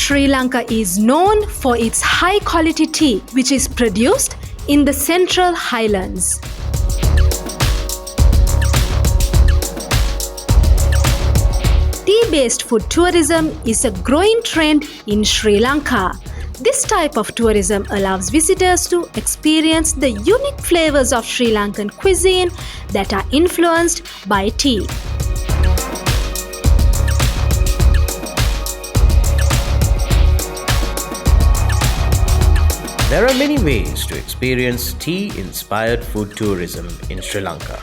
Sri Lanka is known for its high quality tea, which is produced in the central highlands. Tea-based food tourism is a growing trend in Sri Lanka. This type of tourism allows visitors to experience the unique flavors of Sri Lankan cuisine that are influenced by tea. There are many ways to experience tea-inspired food tourism in Sri Lanka.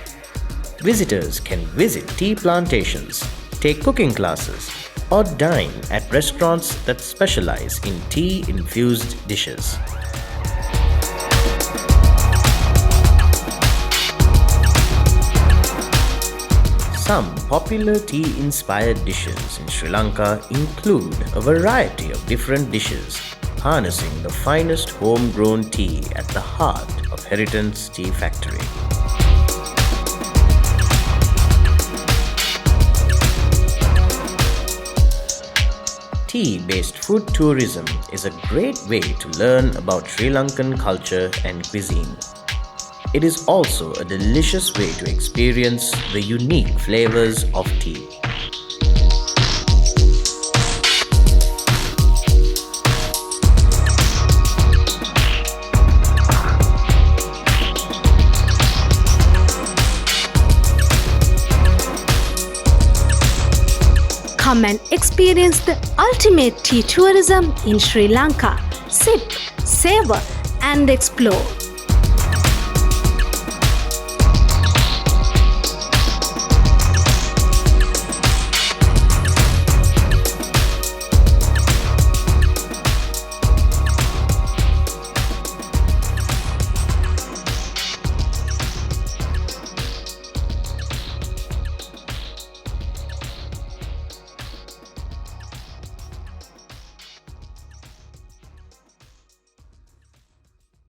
Visitors can visit tea plantations, take cooking classes, or dine at restaurants that specialize in tea-infused dishes. Some popular tea-inspired dishes in Sri Lanka include a variety of different dishes, harnessing the finest homegrown tea at the heart of Heritance Tea Factory. Tea-based food tourism is a great way to learn about Sri Lankan culture and cuisine. It is also a delicious way to experience the unique flavors of tea. Come and experience the ultimate tea tourism in Sri Lanka. Sip, savor, and explore.